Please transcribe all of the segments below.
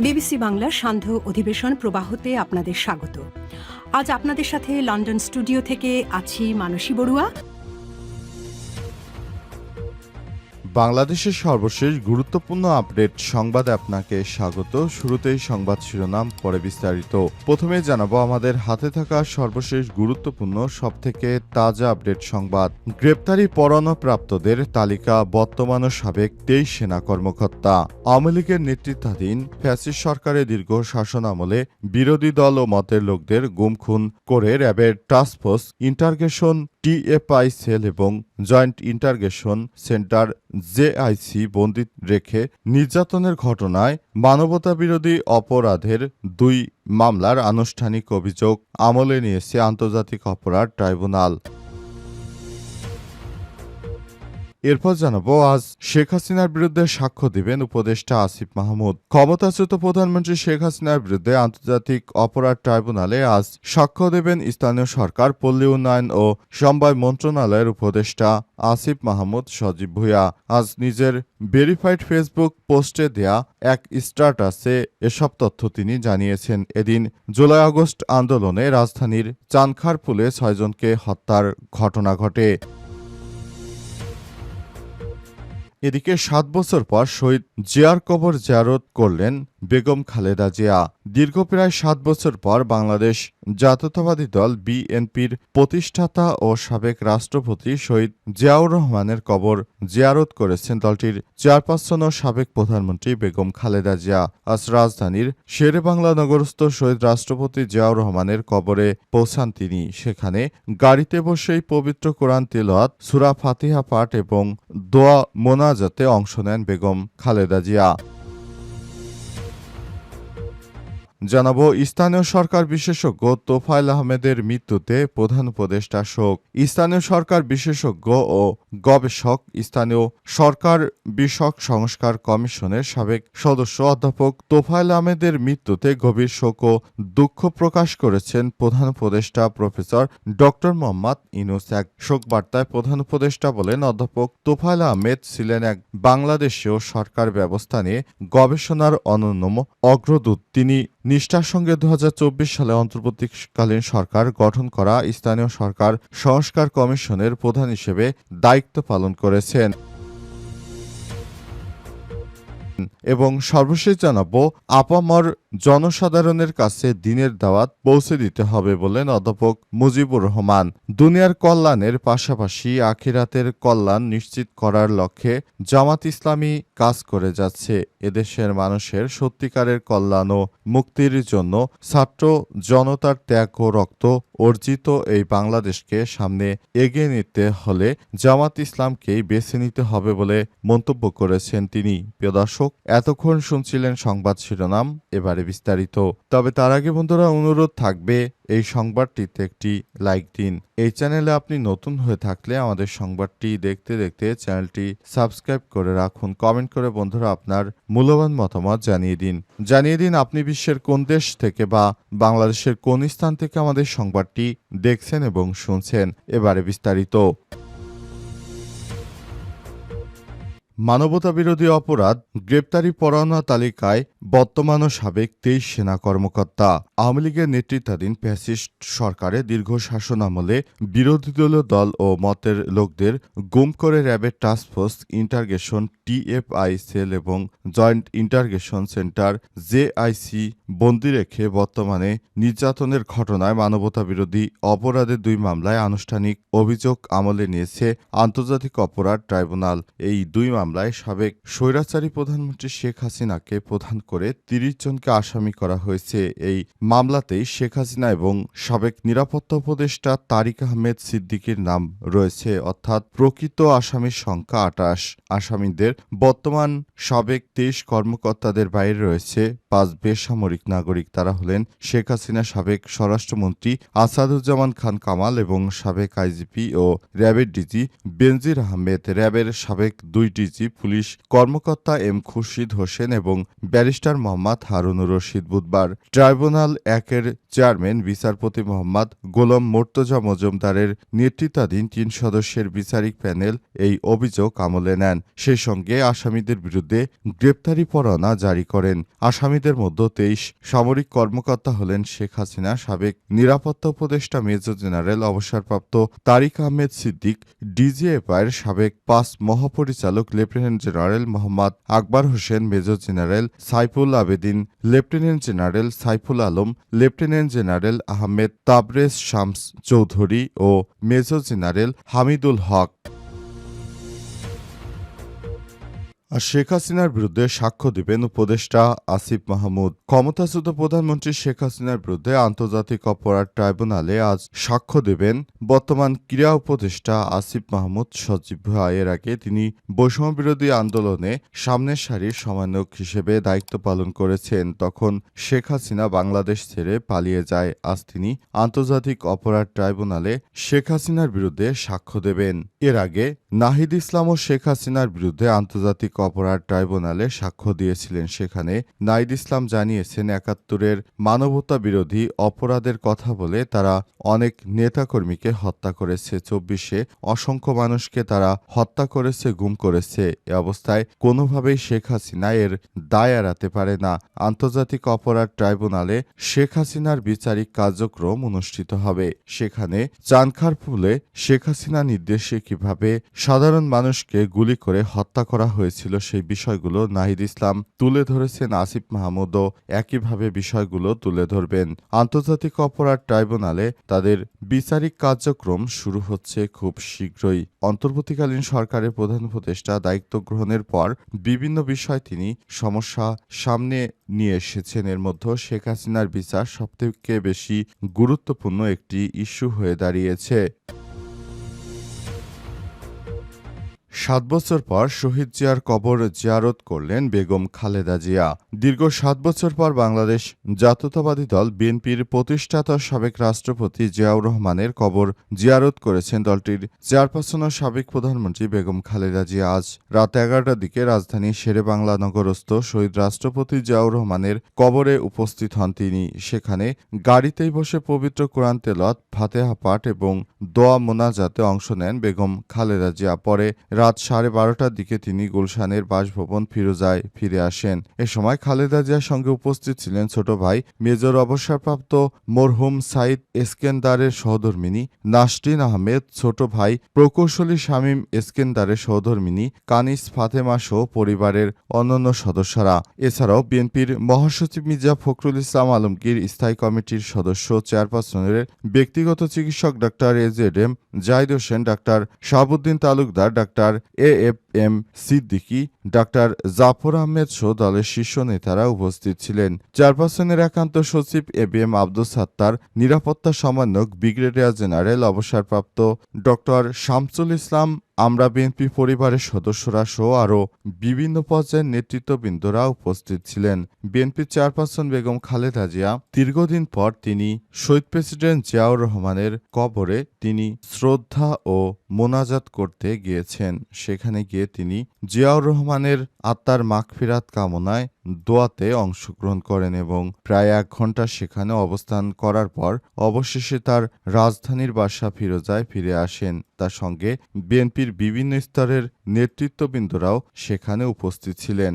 BBC বাংলার সান্ধ্য অধিবেশন প্রবাহতে আপনাদের স্বাগত। আজ আপনাদের সাথে লন্ডন স্টুডিও থেকে আছি মানসী বড়ুয়া। বাংলাদেশের সর্বশেষ গুরুত্বপূর্ণ আপডেট সংবাদে আপনাকে স্বাগত। শুরুতেই সংবাদ শিরোনাম, পরে বিস্তারিত। প্রথমে জানাবো আমাদের হাতে থাকা সর্বশেষ গুরুত্বপূর্ণ সবথেকে তাজা আপডেট সংবাদ। গ্রেপ্তারি পরোয়ানাপ্রাপ্তদের তালিকা বর্তমান ও সাবেক 23 সেনা কর্মকর্তা। আওয়ামী লীগের নেতৃত্বাধীন ফ্যাসিস্ট সরকারের দীর্ঘ শাসন আমলে বিরোধী দল ও মতের লোকদের গুম খুন করে র্যাবের টাস্কফোর্স ইন্টারগেশন টিএফআই সেল এবং জয়েন্ট ইন্টারগেশন সেন্টার জেআইসি বন্দী রেখে নির্যাতনের ঘটনায় মানবতাবিরোধী অপরাধের 2 মামলার আনুষ্ঠানিক অভিযোগ আমলে নিয়েছে আন্তর্জাতিক অপরাধ ট্রাইব্যুনাল। এরপর জানাবো আজ শেখ হাসিনার বিরুদ্ধে সাক্ষ্য দিবেন উপদেষ্টা আসিফ মাহমুদ। ক্ষমতাচ্যুত প্রধানমন্ত্রী শেখ হাসিনার বিরুদ্ধে আন্তর্জাতিক অপরাধ ট্রাইব্যুনালে আজ সাক্ষ্য দেবেন স্থানীয় সরকার, পল্লী উন্নয়ন ও সমবায় মন্ত্রণালয়ের উপদেষ্টা আসিফ মাহমুদ সজীব ভুঁইয়া। আজ নিজের ভেরিফাইড ফেসবুক পোস্টে দেয়া এক স্ট্যাটাসে এসব তথ্য তিনি জানিয়েছেন। এদিন জুলাই আগস্ট আন্দোলনে রাজধানীর চানখারপুলে 6 জনকে হত্যার ঘটনা ঘটে। এদিকে 7 বছর পর শহীদ জিয়ার কবর জিয়ারত করলেন বেগম খালেদা জিয়া। দীর্ঘ প্রায় 7 বছর পর বাংলাদেশ জাতীয়তাবাদী দল বিএনপির প্রতিষ্ঠাতা ও সাবেক রাষ্ট্রপতি শহীদ জিয়াউর রহমানের কবর জিয়ারত করেছেন দলটির চেয়ারপারসন ও সাবেক প্রধানমন্ত্রী বেগম খালেদা জিয়া। আজ রাজধানীর শেরেবাংলা নগরস্থ শহীদ রাষ্ট্রপতি জিয়াউর রহমানের কবরে পৌঁছান তিনি। সেখানে গাড়িতে বসেই পবিত্র কোরআন তিলাওয়াত, সূরা ফাতিহা পাঠ এবং দোয়া মোনাজাতে অংশ নেন বেগম খালেদা জিয়া। জানাবো স্থানীয় সরকার বিশেষজ্ঞ তোফায়েল আহমেদের মৃত্যুতে প্রধান উপদেষ্টা শোক। স্থানীয় সরকার বিশেষজ্ঞ ও গবেষক, স্থানীয় সরকার বিষয়ক সংস্কার কমিশনের সাবেক সদস্য অধ্যাপক তোফায়েল আহমেদের মৃত্যুতে গভীর শোক ও দুঃখ প্রকাশ করেছেন প্রধান উপদেষ্টা প্রফেসর ড মোহাম্মদ ইউনূস। এক শোক বার্তায় প্রধান উপদেষ্টা বলেন, অধ্যাপক তোফায়েল আহমেদ ছিলেন এক বাংলাদেশীয় সরকার ব্যবস্থা নিয়ে গবেষণার অনন্য অগ্রদূত। তিনি নিষ্ঠার সঙ্গে 2024 সালে অন্তর্বর্তীকালীন সরকার গঠন করা স্থানীয় সরকার সংস্কার কমিশনের প্রধান হিসেবে দায়িত্ব পালন করেছেন। এবং সর্বশেষ জানাবো আপামর জনসাধারণের কাছে দিনের দাওয়াত পৌঁছে দিতে হবে বলেন অধ্যাপক মুজিবুর রহমান। দুনিয়ার কল্যাণের পাশাপাশি আখিরাতের কল্যাণ নিশ্চিত করার লক্ষ্যে জামাত ইসলামী কাজ করে যাচ্ছে। এদেশের মানুষের সত্যিকারের কল্যাণ ও মুক্তির জন্য ছাত্র জনতার ত্যাগ ও রক্ত অর্জিত এই বাংলাদেশকে সামনে এগিয়ে নিতে হলে জামাত ইসলামকেই বেছে নিতে হবে বলে মন্তব্য করেছেন তিনি। প্রিয় দর্শক, এতক্ষণ শুনছিলেন সংবাদ শিরোনাম, এবারে বিস্তারিত। তবে তার আগে বন্ধুরা অনুরোধ থাকবে এই সংবাদটিতে একটি লাইক দিন। এই চ্যানেলে আপনি নতুন হয়ে থাকলে আমাদের সংবাদটি দেখতে দেখতে চ্যানেলটি সাবস্ক্রাইব করে রাখুন। কমেন্ট করে বন্ধুরা আপনার মূল্যবান মতামত জানিয়ে দিন আপনি বিশ্বের কোন দেশ থেকে বা বাংলাদেশের কোন স্থান থেকে আমাদের সংবাদটি দেখছেন এবং শুনছেন। এবারে বিস্তারিত। মানবতাবিরোধী অপরাধ গ্রেপ্তারি পরোয়ানা তালিকায় বর্তমান ও সাবেক 23 সেনা কর্মকর্তা। আওয়ামী লীগের নেতৃত্বাধীন ফ্যাসিস্ট সরকারের দীর্ঘ শাসন আমলে বিরোধী দল ও মতের লোকদের গুম করে র্যাবের টাস্কফোর্স ইন্টারগেশন টিএফআই সেল এবং জয়েন্ট ইন্টারগেশন সেন্টার জেআইসি বন্দী রেখে বর্তমানে নির্যাতনের ঘটনায় মানবতাবিরোধী অপরাধের 2 মামলায় আনুষ্ঠানিক অভিযোগ আমলে নিয়েছে আন্তর্জাতিক অপরাধ ট্রাইব্যুনাল। এই 2 মামলায় সাবেক স্বৈরাচারী প্রধানমন্ত্রী শেখ হাসিনাকে প্রধান করে 30 জনকে আসামি করা হয়েছে। এই মামলাতেই শেখ হাসিনা এবং সাবেক নিরাপত্তা উপদেষ্টা তারিক আহমেদ সিদ্দিকীর নাম রয়েছে, অর্থাৎ প্রকৃত আসামির সংখ্যা 28। আসামিদের বর্তমান সাবেক 23 কর্মকর্তাদের বাইরে রয়েছে 5 বেসামরিক নাগরিক। তারা হলেন শেখ হাসিনা সাবেক স্বরাষ্ট্রমন্ত্রী আসাদুজ্জামান খান কামাল এবং সাবেক আইজিপি ও র্যাবের ডিজি বেনজির আহমেদ, র্যাবের সাবেক 2 ডিজি পুলিশ কর্মকর্তা এম খুরশিদ হোসেন এবং ব্যারিস্টার মোহাম্মদ হারুনুর রশিদ। বুধবার ট্রাইব্যুনাল 1-এর চেয়ারম্যান বিচারপতি মোহাম্মদ গোলাম মোর্তজা মজুমদারের নেতৃত্বাধীন 3 সদস্যের বিচারিক প্যানেল এই অভিযোগ আমলে নেন। সেই সঙ্গে আসামিদের বিরুদ্ধে গ্রেপ্তারি পরোয়ানা জারি করেন। আসামিদের আসামিদের মধ্যে 23 সামরিক কর্মকর্তা হলেন শেখ হাসিনা, সাবেক নিরাপত্তা উপদেষ্টা মেজর জেনারেল অবসরপ্রাপ্ত তারিক আহমেদ সিদ্দিক, ডিজিএফআইয়ের সাবেক 5 মহাপরিচালক lieutenant general Mohammad Akbar Hossain, major general Saiful Abedin, lieutenant general Saiful Alam, lieutenant general Ahmed Tabrez Shams Chowdhury ও মেজর জেনারেল হামিদুল হক। আর শেখ হাসিনার বিরুদ্ধে সাক্ষ্য দিবেন উপদেষ্টা আসিফ মাহমুদ। ক্ষমতাচ্যুত প্রধানমন্ত্রী শেখ হাসিনার বিরুদ্ধে আন্তর্জাতিক অপরাধ ট্রাইব্যুনালে আজ সাক্ষ্য দেবেন বর্তমান ক্রীড়া উপদেষ্টা আসিফ মাহমুদ সজীব ভুঁইয়া। এর আগে তিনি বৈষম্যবিরোধী আন্দোলনে সামনের সারির সমন্বয়ক হিসেবে দায়িত্ব পালন করেছেন। তখন শেখ হাসিনা বাংলাদেশ ছেড়ে পালিয়ে যায়। আজ তিনি আন্তর্জাতিক অপরাধ ট্রাইব্যুনালে শেখ হাসিনার বিরুদ্ধে সাক্ষ্য দেবেন। এর আগে নাহিদ ইসলাম ও শেখ হাসিনার বিরুদ্ধে আন্তর্জাতিক অপরাধ ট্রাইব্যুনালে সাক্ষ্য দিয়েছিলেন। সেখানে নাহিদ ইসলাম জানিয়েছেন, ৭১-এর মানবতা বিরোধী অপরাধের কথা বলে তারা অনেক নেতাকর্মীকে হত্যা করেছে। ২৪-এ অসংখ্য মানুষকে তারা হত্যা করেছে, গুম করেছে। এ অবস্থায় কোনোভাবেই শেখ হাসিনা এর দায় এড়াতে পারে না। আন্তর্জাতিক অপরাধ ট্রাইব্যুনালে শেখ হাসিনার বিচারিক কার্যক্রম অনুষ্ঠিত হবে। সেখানে চানখারপুলে শেখ হাসিনা নির্দেশে কিভাবে সাধারণ মানুষকে গুলি করে হত্যা করা হয়েছিল সেই বিষয়গুলো নাহিদ ইসলাম তুলে ধরেছেন। আসিফ মাহমুদও একইভাবে বিষয়গুলো তুলে ধরবেন। আন্তর্জাতিক অপরাধ ট্রাইব্যুনালে তাদের বিচারিক কার্যক্রম শুরু হচ্ছে খুব শীঘ্রই। অন্তর্বর্তীকালীন সরকারের প্রধান উপদেষ্টা দায়িত্ব গ্রহণের পর বিভিন্ন বিষয় তিনি সমস্যা সামনে নিয়ে এসেছেন। এর মধ্যে শেখ হাসিনার বিচার সবথেকে বেশি গুরুত্বপূর্ণ একটি ইস্যু হয়ে দাঁড়িয়েছে। ৭ বছর পর শহীদ জিয়ার কবর জিয়ারত করলেন বেগম খালেদা জিয়া। দীর্ঘ ৭ বছর পর বাংলাদেশ জাতীয়তাবাদী দল বিএনপির প্রতিষ্ঠাতা সাবেক রাষ্ট্রপতি জিয়াউর রহমানের কবর জিয়ারত করেছেন দলটির চেয়ারপারসন ও সাবেক প্রধানমন্ত্রী বেগম খালেদা জিয়া। আজ রাত ১১টার দিকে রাজধানীর শেরেবাংলা নগরস্থ শহীদ রাষ্ট্রপতি জিয়াউর রহমানের কবরে উপস্থিত হন তিনি। সেখানে গাড়িতেই বসে পবিত্র কোরআন তেলাওয়াত, ফাতিহা পাঠ এবং দোয়া মোনাজাতে অংশ নেন বেগম খালেদা জিয়া। পরে রাত 12:30টার দিকে তিনি গুলশানের বাসভবন ফিরোজায় ফিরে আসেন। এ সময় খালেদা জিয়ার সঙ্গে উপস্থিত ছিলেন ছোট ভাই মেজর অবসরপ্রাপ্ত মরহুম সাইদ এসকেন্দারের সহধর্মিণী নাসরিন আহমেদ, ছোট ভাই প্রকৌশলী শামীম এসকেন্দারের সহধর্মিণী কানিস ফাতেমা সহ পরিবারের অন্যান্য সদস্যরা। এছাড়াও বিএনপির মহাসচিব মির্জা ফখরুল ইসলাম আলমগীর, স্থায়ী কমিটির সদস্য চেয়ারপারসনের ব্যক্তিগত চিকিৎসক doctor AZM Zahid Hossain, doctor Shahabuddin Talukdar, doctor AFM Siddiqui, doctor Jafar Ahmed সহ দলের শীর্ষ নেতারা উপস্থিত ছিলেন। চেয়ারপারসনের একান্ত সচিব ABM আব্দুস সাত্তার, নিরাপত্তা সমন্বয়ক ব্রিগেডিয়ার জেনারেল অবসরপ্রাপ্ত ডক্টর শামসুল ইসলাম, আমরা বিএনপি পরিবারের সদস্যরা সহ আরও বিভিন্ন পর্যায়ের নেতৃত্ববৃন্দরা উপস্থিত ছিলেন। বিএনপির চেয়ারপারসন বেগম খালেদা জিয়া দীর্ঘদিন পর তিনি শহীদ প্রেসিডেন্ট জিয়াউর রহমানের কবরে তিনি শ্রদ্ধা ও মোনাজাত করতে গিয়েছেন। সেখানে গিয়ে তিনি জিয়াউর রহমানের আত্মার মাগফিরাত কামনায় দোয়াতে অংশগ্রহণ করেন এবং প্রায় 1 ঘণ্টা সেখানে অবস্থান করার পর অবশেষে তার রাজধানীর বাসা ফিরোজায় ফিরে আসেন। তার সঙ্গে বিএনপির বিভিন্ন স্তরের নেতৃত্ববৃন্দরাও সেখানে উপস্থিত ছিলেন।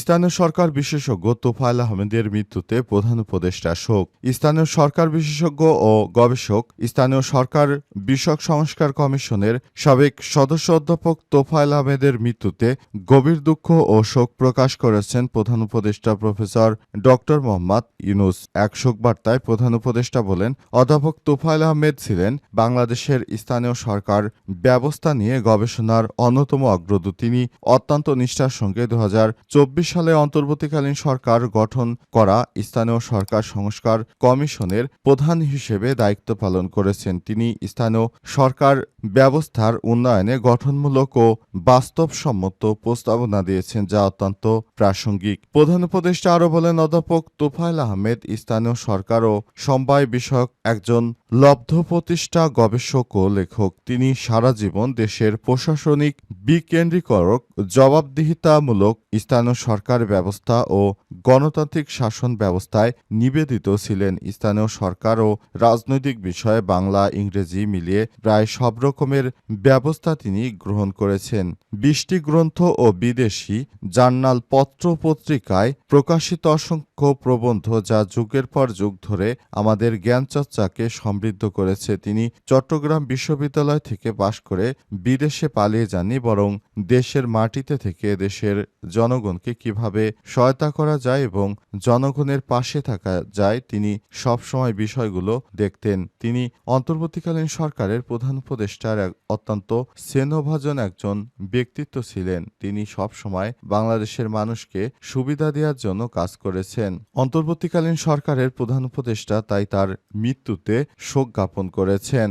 স্থানীয় সরকার বিশেষজ্ঞ তোফায়েল আহমেদের মৃত্যুতে প্রধান উপদেষ্টা শোক। স্থানীয় সরকার বিশেষজ্ঞ ও গবেষক, স্থানীয় সরকার বিষয়ক সংস্কার কমিশনের সাবেক সদস্য অধ্যাপক তোফায়েল আহমেদের মৃত্যুতে গভীর দুঃখ ও শোক প্রকাশ করেছেন প্রধান উপদেষ্টা প্রফেসর ডক্টর মোহাম্মদ ইউনূস। এক শোক বার্তায় প্রধান উপদেষ্টা বলেন, অধ্যাপক তোফায়েল আহমেদ ছিলেন বাংলাদেশের স্থানীয় সরকার ব্যবস্থা নিয়ে গবেষণার অন্যতম অগ্রদূত। তিনি অত্যন্ত নিষ্ঠার সঙ্গে 2024 সালে অন্তর্বর্তীকালীন সরকার গঠন করা স্থানীয় সরকার সংস্কার কমিশনের প্রধান হিসেবে দায়িত্ব পালন করেছেন। তিনি স্থানীয় সরকার ব্যবস্থার উন্নয়নে গঠনমূলক ও বাস্তবসম্মত প্রস্তাবনা দিয়েছেন, যা অত্যন্ত প্রাসঙ্গিক। প্রধান উপদেষ্টা আরও বলেন, অধ্যাপক তোফায়েল আহমেদ স্থানীয় সরকার ও সমবায় বিষয়ক একজন লব্ধ প্রতিষ্ঠা গবেষক ও লেখক। তিনি সারা জীবন দেশের প্রশাসনিক বিকেন্দ্রীকরণ, জবাবদিহিতামূলক স্থানীয় সরকার ব্যবস্থা ও গণতান্ত্রিক শাসন ব্যবস্থায় নিবেদিত ছিলেন। স্থানীয় সরকার ও রাজনৈতিক বিষয়ে বাংলা ইংরেজি মিলিয়ে প্রায় সব রকমের ব্যবস্থা তিনি গ্রহণ করেছেন। 20টি গ্রন্থ ও বিদেশি জার্নাল পত্র পত্রিকায় প্রকাশিত অসংখ্য প্রবন্ধ যা যুগের পর যুগ ধরে আমাদের জ্ঞানচর্চাকে সমৃদ্ধ করেছে। তিনি চট্টগ্রাম বিশ্ববিদ্যালয় থেকে পাশ করে বিদেশে পালিয়ে যাননি, বরং দেশের মাটিতে থেকে দেশের জনগণকে কিভাবে সহায়তা করা যায় এবং জনগণের পাশে থাকা যায় তিনি সবসময় বিষয়গুলো দেখতেন। তিনি অন্তর্বর্তীকালীন সরকারের প্রধান উপদেষ্টার এক অত্যন্ত স্নেহভাজন একজন ব্যক্তিত্ব ছিলেন। তিনি সবসময় বাংলাদেশের মানুষকে সুবিধা দেওয়ার জন্য কাজ করেছেন। অন্তর্বর্তীকালীন সরকারের প্রধান উপদেষ্টা তাই তার মৃত্যুতে শোক জ্ঞাপন করেছেন।